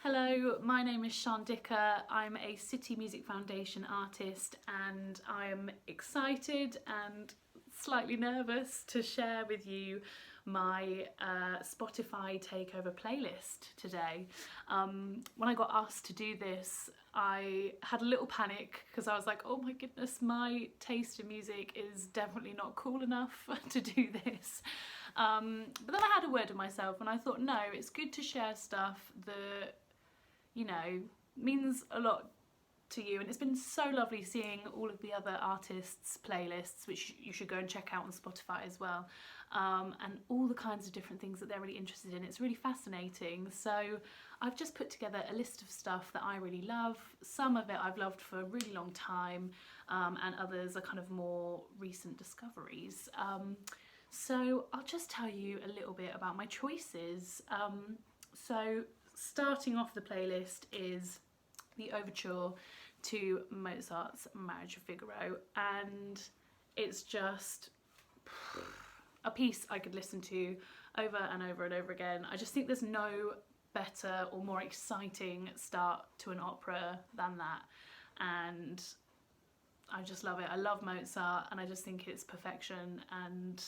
Hello, my name is Siân Dicker. I'm a City Music Foundation artist and I'm excited and slightly nervous to share with you my Spotify Takeover playlist today. When I got asked to do this, I had a little panic because I was like, oh my goodness, my taste in music is definitely not cool enough to do this. But then I had a word with myself and I thought, no, it's good to share stuff that, you know, means a lot to you. And it's been so lovely seeing all of the other artists' playlists, which you should go and check out on Spotify as well, and all the kinds of different things that they're really interested in. It's really fascinating. So I've just put together a list of stuff that I really love. Some of it I've loved for a really long time, and others are kind of more recent discoveries. So I'll just tell you a little bit about my choices. So starting off the playlist is the overture to Mozart's Marriage of Figaro, and it's just a piece I could listen to over and over and over again. I just think there's no better or more exciting start to an opera than that, and I just love it. I love Mozart and I just think it's perfection and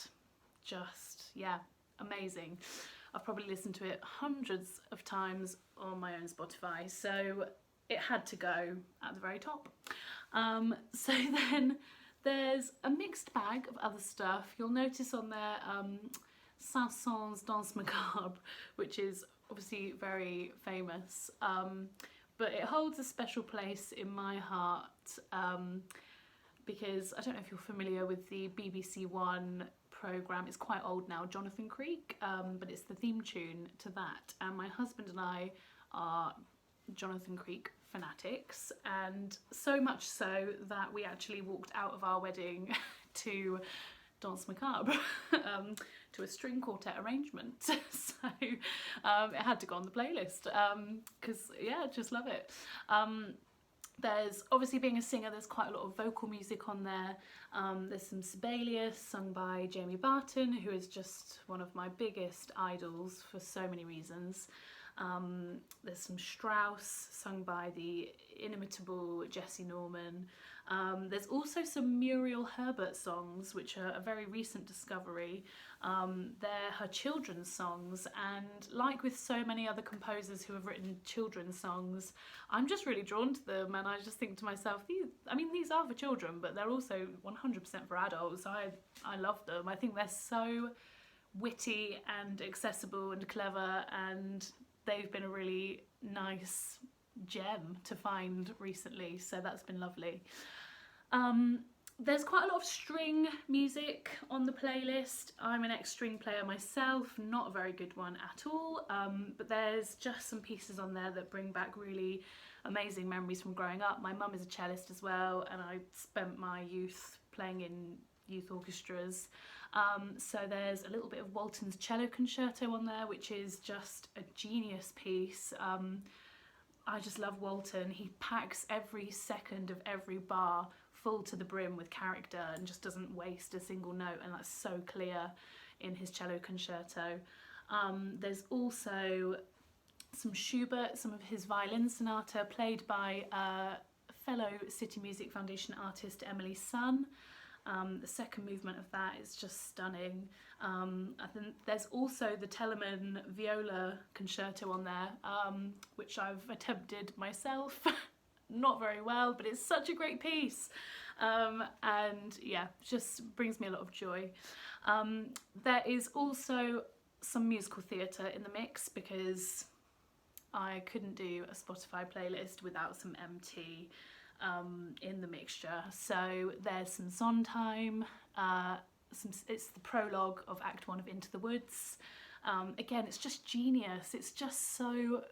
just, yeah, amazing. I've probably listened to it hundreds of times on my own Spotify, so it had to go at the very top. So then there's a mixed bag of other stuff. You'll notice on there Saint-Saëns Danse Macabre, which is obviously very famous, but it holds a special place in my heart because I don't know if you're familiar with the BBC One programme. It's quite old now, Jonathan Creek, but it's the theme tune to that, and my husband and I are Jonathan Creek fanatics, and so much so that we actually walked out of our wedding to Danse Macabre, to a string quartet arrangement. So it had to go on the playlist because yeah, just love it. There's obviously, being a singer, there's quite a lot of vocal music on there. There's some Sibelius sung by Jamie Barton, who is just one of my biggest idols for so many reasons. There's some Strauss sung by the inimitable Jesse Norman. There's also some Muriel Herbert songs, which are a very recent discovery. They're her children's songs, and like with so many other composers who have written children's songs, I'm just really drawn to them, and I just think to myself, these are for children, but they're also 100% for adults. I love them. I think they're so witty and accessible and clever, and they've been a really nice gem to find recently, so that's been lovely. There's quite a lot of string music on the playlist. I'm an ex-string player myself, not a very good one at all, but there's just some pieces on there that bring back really amazing memories from growing up. My mum is a cellist as well, and I spent my youth playing in youth orchestras. So there's a little bit of Walton's Cello Concerto on there, which is just a genius piece. I just love Walton. He packs every second of every bar full to the brim with character and just doesn't waste a single note, and that's so clear in his cello concerto. There's also some Schubert, some of his violin sonata, played by fellow City Music Foundation artist Emily Sun. The second movement of that is just stunning. I think there's also the Telemann viola concerto on there, which I've attempted myself. Not very well, but it's such a great piece, and yeah, just brings me a lot of joy. There is also some musical theatre in the mix, because I couldn't do a Spotify playlist without some MT in the mixture. So there's some Sondheim, it's the prologue of Act 1 of Into the Woods. Again, it's just genius. It's just so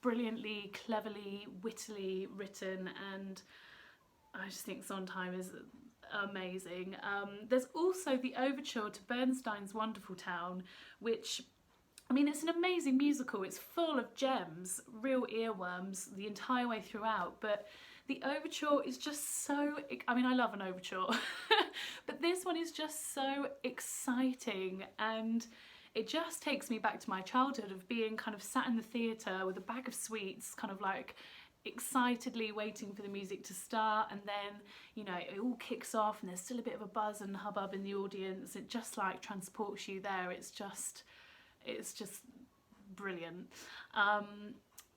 brilliantly, cleverly, wittily written, and I just think Sondheim is amazing. There's also the overture to Bernstein's Wonderful Town, which, I mean, it's an amazing musical. It's full of gems, real earworms the entire way throughout, but the overture is just so, I mean, I love an overture, but this one is just so exciting, and it just takes me back to my childhood of being kind of sat in the theatre with a bag of sweets, kind of like excitedly waiting for the music to start, and then, you know, it all kicks off and there's still a bit of a buzz and hubbub in the audience. It just like transports you there. It's just brilliant.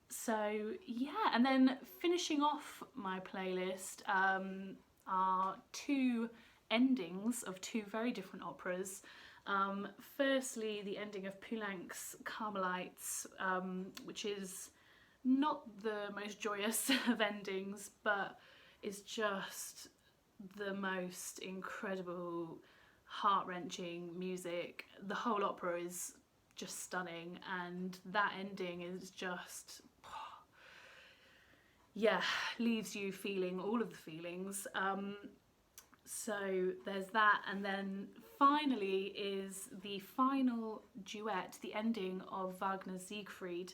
So yeah, and then finishing off my playlist are two endings of two very different operas. Firstly, the ending of Poulenc's Carmelites, which is not the most joyous of endings, but is just the most incredible, heart-wrenching music. The whole opera is just stunning, and that ending is just, yeah, leaves you feeling all of the feelings. So there's that, and then finally is the final duet, the ending of Wagner's Siegfried,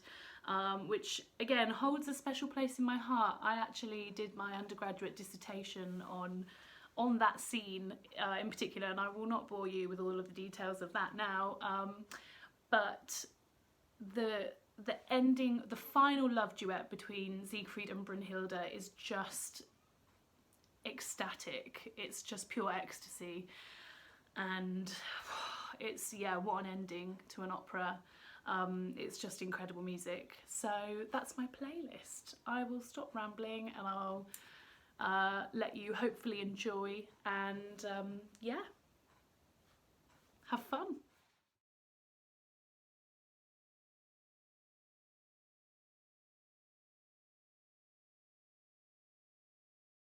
which again holds a special place in my heart. I actually did my undergraduate dissertation on that scene in particular, and I will not bore you with all of the details of that now, but the ending, the final love duet between Siegfried and Brunhilde is just ecstatic. It's just pure ecstasy, and it's, yeah, what an ending to an opera. It's just incredible music. So that's my playlist. I will stop rambling and I'll let you hopefully enjoy, and yeah, have fun.